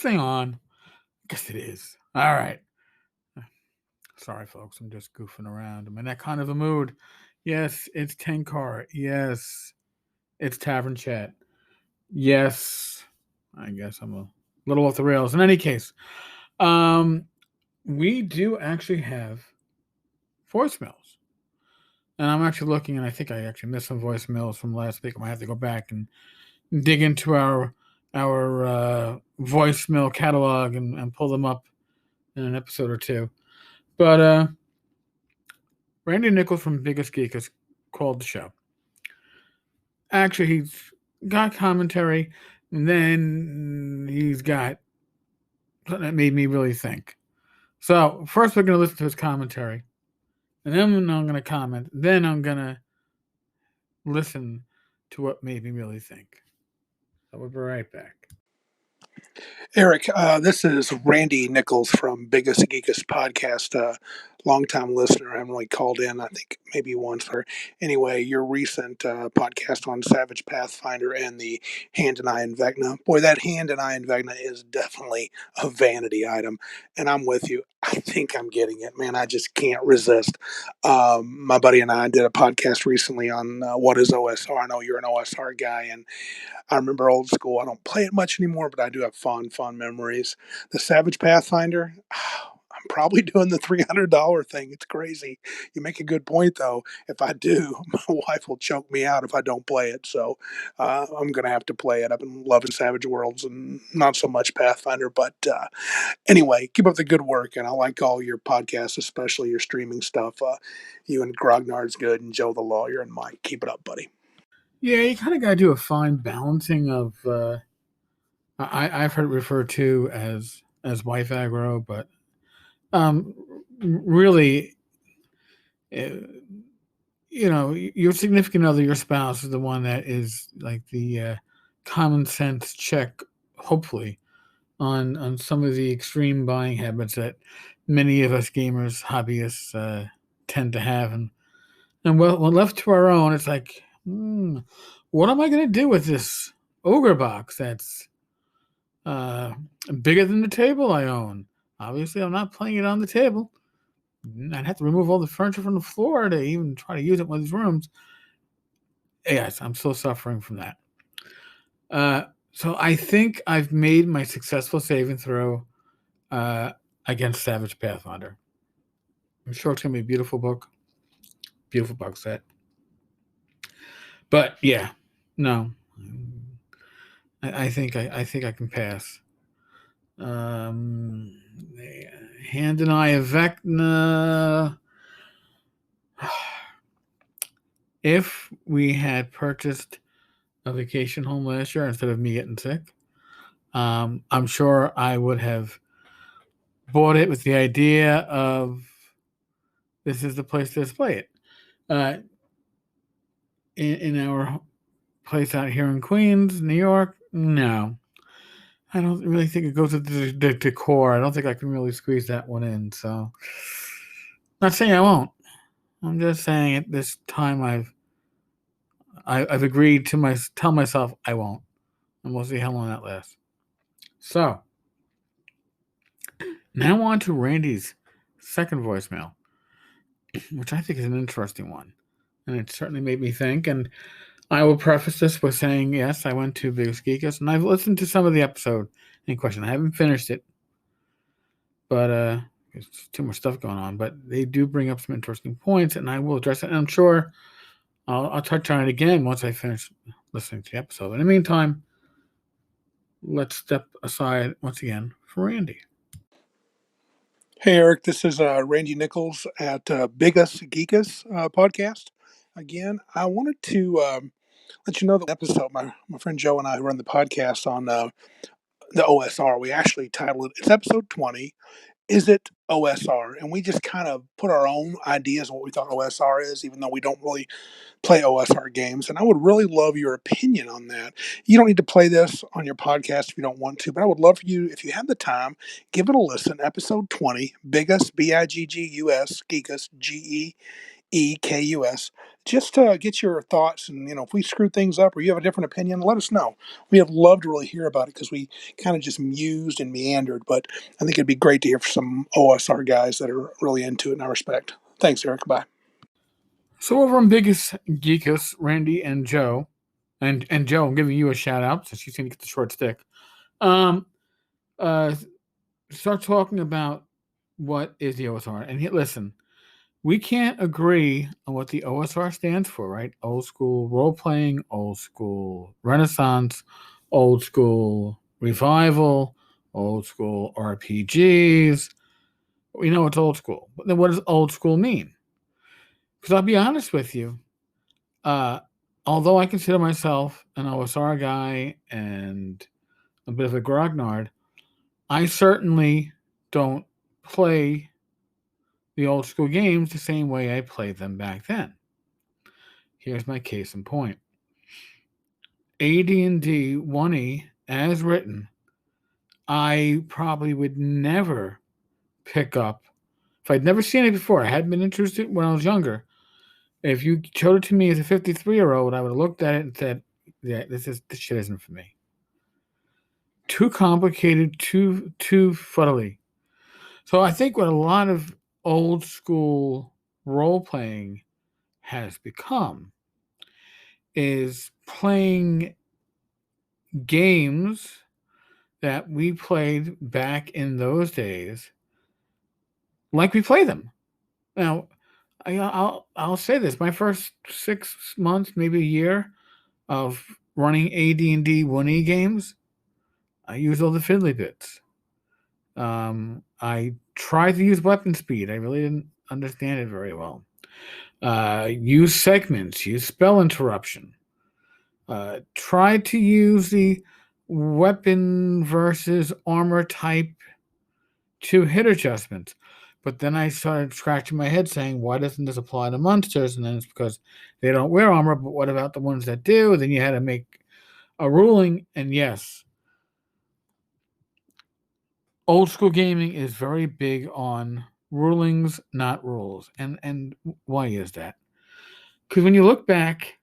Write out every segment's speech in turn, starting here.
thing on? Guess it is. All right. Sorry, folks. I'm just goofing around. I'm in that kind of a mood. Yes, it's Tenkar. Yes, it's Tavern Chat. Yes, I guess I'm a little off the rails. In any case, we do actually have voicemails. And I'm actually looking, and I think I actually missed some voicemails from last week. I might have to go back and dig into our voicemail catalog and pull them up in an episode or two. But Randy Nichols from Biggus Geekus called the show. Actually, he's got commentary, and then he's got something that made me really think. So first we're going to listen to his commentary, and then I'm going to comment. Then I'm going to listen to what made me really think. So we'll be right back. Eric, this is Randy Nichols from Biggus Geekus podcast. Longtime listener. I haven't really called in, I think maybe once. Or anyway, your recent podcast on Savage Pathfinder and the Hand and Eye and Vecna. Boy, that Hand and Eye and Vecna is definitely a vanity item, and I'm with you. I think I'm getting it, man. I just can't resist. My buddy and I did a podcast recently on what is OSR. I know you're an OSR guy, and I remember old school. I don't play it much anymore, but I do have fond memories. The Savage Pathfinder, I'm probably doing the $300 thing. It's crazy. You make a good point, though. If I do, my wife will choke me out if I don't play it. So I'm going to have to play it. I've been loving Savage Worlds and not so much Pathfinder. But anyway, keep up the good work. And I like all your podcasts, especially your streaming stuff. You and Grognard's good, and Joe the Lawyer and Mike. Keep it up, buddy. Yeah, you kind of got to do a fine balancing of. I've heard it referred to as wife aggro, but really, your significant other, your spouse, is the one that is like the common sense check, hopefully, on some of the extreme buying habits that many of us gamers, hobbyists, tend to have, and when left to our own, it's like, what am I going to do with this ogre box that's bigger than the table I own? Obviously, I'm not playing it on the table. I'd have to remove all the furniture from the floor to even try to use it in one of these rooms. Yes, I'm still suffering from that. So I think I've made my successful saving throw against Savage Pathfinder. I'm sure it's going to be a beautiful book. Beautiful box set. But yeah, no. I think I can pass. Hand and Eye of Vecna. If we had purchased a vacation home last year instead of me getting sick, I'm sure I would have bought it with the idea of this is the place to display it. In our place out here in Queens, New York, no. I don't really think it goes with the decor. I don't think I can really squeeze that one in. So, not saying I won't. I'm just saying at this time I've agreed to tell myself I won't, and we'll see how long that lasts. So, now on to Randy's second voicemail, which I think is an interesting one, and it certainly made me think. And I will preface this with saying, yes, I went to Biggus Geekus, and I've listened to some of the episode in question. I haven't finished it, but there's too much stuff going on. But they do bring up some interesting points, and I will address it. And I'm sure I'll touch on it again once I finish listening to the episode. In the meantime, let's step aside once again for Randy. Hey, Eric, this is Randy Nichols at Biggus Geekus podcast. Again, I wanted to let you know that episode, my friend Joe and I run the podcast on the OSR. We actually titled it, it's episode 20, Is It OSR? And we just kind of put our own ideas on what we thought OSR is, even though we don't really play OSR games. And I would really love your opinion on that. You don't need to play this on your podcast if you don't want to, but I would love for you, if you have the time, give it a listen. Episode 20, Biggus, Biggus, Geekus, Geekus, just to get your thoughts. And, if we screw things up or you have a different opinion, let us know. We'd love to really hear about it because we kind of just mused and meandered. But I think it'd be great to hear from some OSR guys that are really into it, and I respect. Thanks, Eric. Bye. So over on Biggus Geekus, Randy and Joe, and Joe, I'm giving you a shout out since you seem to get the short stick. Um, uh, Start talking about what is the OSR. And listen, we can't agree on what the OSR stands for, right? Old school role playing, old school Renaissance, old school revival, old school RPGs. We know it's old school. But then what does old school mean? Because I'll be honest with you, uh, although I consider myself an OSR guy and a bit of a grognard, I certainly don't play the old school games the same way I played them back then. Here's my case in point. AD&D 1E, as written, I probably would never pick up. If I'd never seen it before, I hadn't been interested when I was younger. If you showed it to me as a 53-year-old, I would have looked at it and said, yeah, this shit isn't for me. Too complicated, too fuddly. So I think what a lot of old school role playing has become is playing games that we played back in those days like we play them. Now, I'll say this: my first 6 months, maybe a year of running AD&D 1E games, I used all the fiddly bits. I tried to use weapon speed. I really didn't understand it very well. Use segments, use spell interruption. Tried to use the weapon versus armor type to hit adjustments. But then I started scratching my head saying, why doesn't this apply to monsters? And then it's because they don't wear armor, but what about the ones that do? Then you had to make a ruling. And yes, old school gaming is very big on rulings, not rules. And why is that? Because when you look back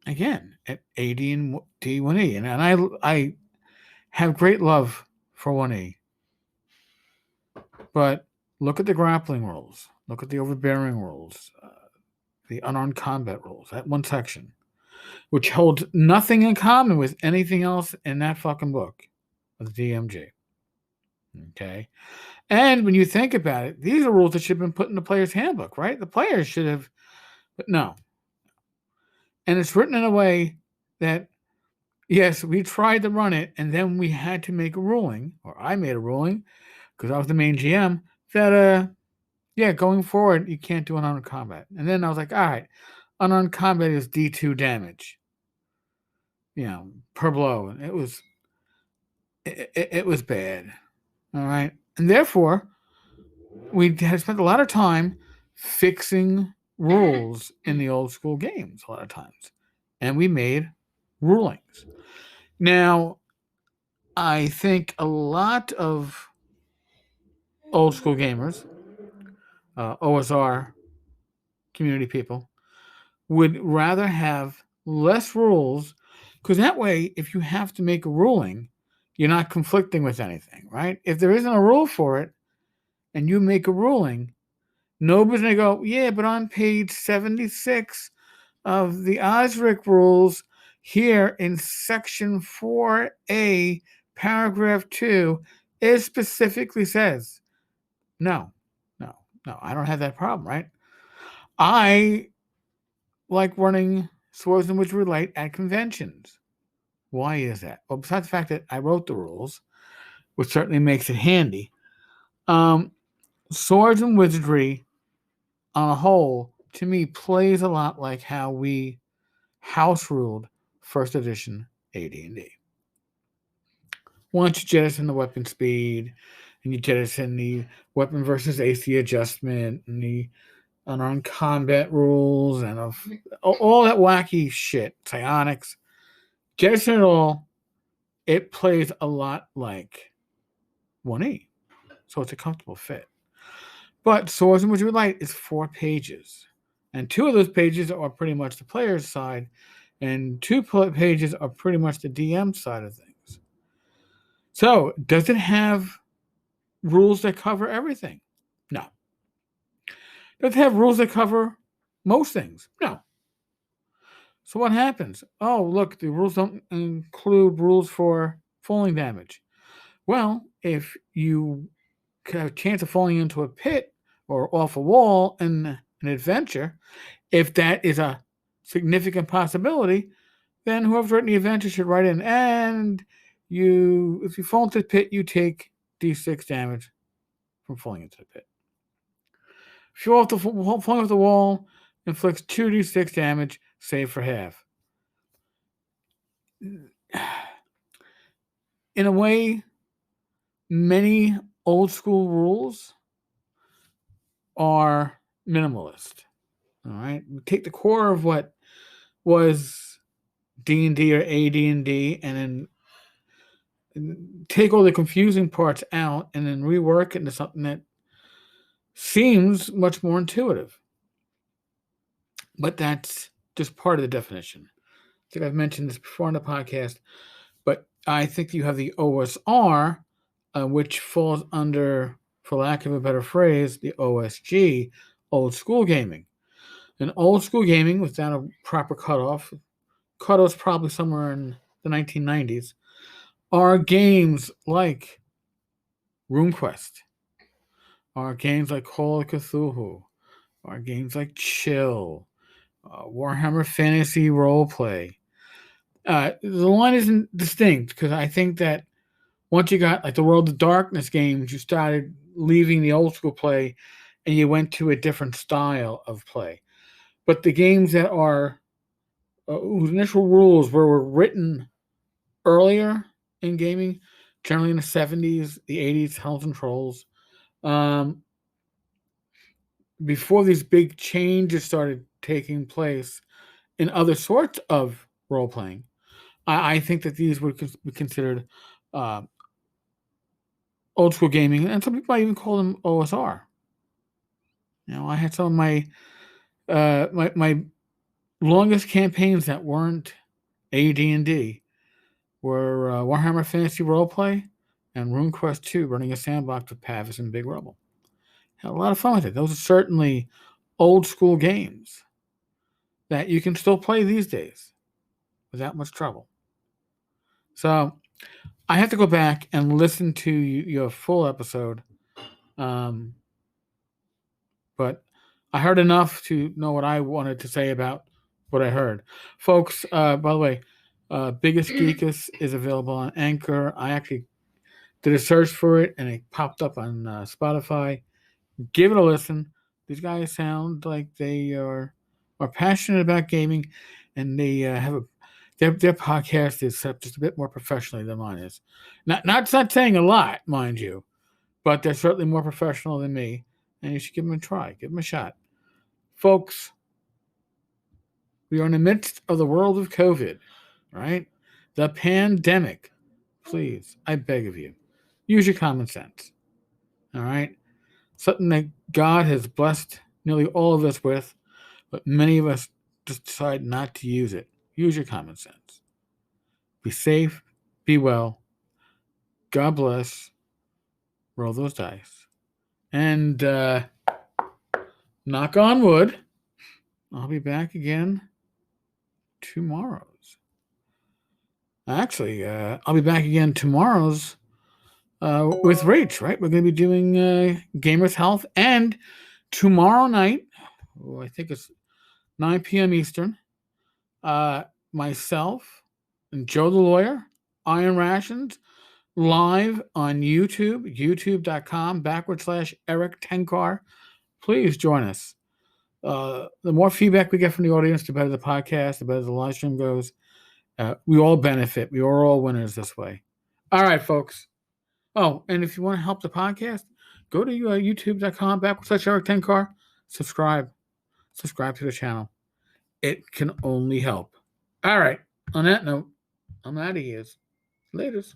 again at AD and D1E, and I have great love for 1E, but look at the grappling rules, look at the overbearing rules, the unarmed combat rules, that one section, which holds nothing in common with anything else in that fucking book of the DMG. Okay. And when you think about it, these are rules that should have been put in the player's handbook, right? The players should have, but no. And it's written in a way that, yes, we tried to run it, and then we had to make a ruling, or I made a ruling, because I was the main GM, that, yeah, going forward, you can't do unarmed combat. And then I was like, all right, unarmed combat is D2 damage, per blow. And it was bad. All right. And therefore, we had spent a lot of time fixing rules in the old school games a lot of times. And we made rulings. Now, I think a lot of old school gamers, OSR community people, would rather have less rules, because that way, if you have to make a ruling, you're not conflicting with anything, right? If there isn't a rule for it and you make a ruling, nobody's going to go, yeah, but on page 76 of the OSRIC rules, here in section 4A, paragraph 2, it specifically says, no, I don't have that problem, right? I like running Swords and Wizardry Light at conventions. Why is that? Well, besides the fact that I wrote the rules, which certainly makes it handy, Swords and Wizardry on a whole, to me, plays a lot like how we house ruled first edition AD&D. Once you jettison the weapon speed, and you jettison the weapon versus AC adjustment, and the unarmed combat rules, and all that wacky shit, psionics, jettison it all, it plays a lot like 1E. So it's a comfortable fit. But Swords and Wizardry Light is 4 pages. And 2 of those pages are pretty much the player's side, and 2 pages are pretty much the DM side of things. So, does it have rules that cover everything? No. Does it have rules that cover most things? No. So what happens? Oh, look, the rules don't include rules for falling damage. Well, if you have a chance of falling into a pit or off a wall in an adventure, if that is a significant possibility, then whoever's writing the adventure should write in, and if you fall into the pit, you take d6 damage from falling into the pit. If you're falling off the wall, inflicts 2d6 damage, save for half. In a way, many old school rules are minimalist. All right, we take the core of what was D&D or AD&D, and then take all the confusing parts out, and then rework it into something that seems much more intuitive. But that's just part of the definition. I think I've mentioned this before on the podcast, but I think you have the OSR, which falls under, for lack of a better phrase, the OSG, old school gaming. And old school gaming, without a proper cutoff's probably somewhere in the 1990s, are games like RuneQuest, are games like Call of Cthulhu, are games like Chill, Warhammer Fantasy Roleplay. The line isn't distinct because I think that once you got like the World of Darkness games, you started leaving the old school play and you went to a different style of play. But the games that are whose initial rules were written earlier in gaming, generally in the 70s, the 80s, Hells and Trolls, before these big changes started taking place in other sorts of role playing, I think that these would be considered old school gaming, and some people might even call them OSR. I had some of my my longest campaigns that weren't AD&D were Warhammer Fantasy Roleplay and RuneQuest 2, running a sandbox with Pavis and Big Rebel. Had a lot of fun with it. Those are certainly old school games that you can still play these days without much trouble. So I have to go back and listen to your full episode. But I heard enough to know what I wanted to say about what I heard. Folks, by the way, Biggus Geekus is available on Anchor. I actually did a search for it, and it popped up on Spotify. Give it a listen. These guys sound like they are passionate about gaming, and they have their podcast is just a bit more professionally than mine is. Not saying a lot, mind you, but they're certainly more professional than me, and you should give them a try. Give them a shot. Folks, we are in the midst of the world of COVID, right? The pandemic. Please, I beg of you, use your common sense. All right? Something that God has blessed nearly all of us with, but many of us just decide not to use it. Use your common sense. Be safe. Be well. God bless. Roll those dice. And knock on wood, I'll be back again tomorrow's. Actually, I'll be back again tomorrow's with Rach, right? We're going to be doing Gamers Health. And tomorrow night, I think it's 9 p.m. Eastern, myself and Joe the Lawyer, Iron Rations, live on YouTube, youtube.com/Eric Tenkar. Please join us. The more feedback we get from the audience, the better the podcast, the better the live stream goes. We all benefit. We are all winners this way. All right, folks. Oh, and if you want to help the podcast, go to youtube.com/Eric Tenkar. Subscribe to the channel. It can only help. All right. On that note, I'm out of here. Laters.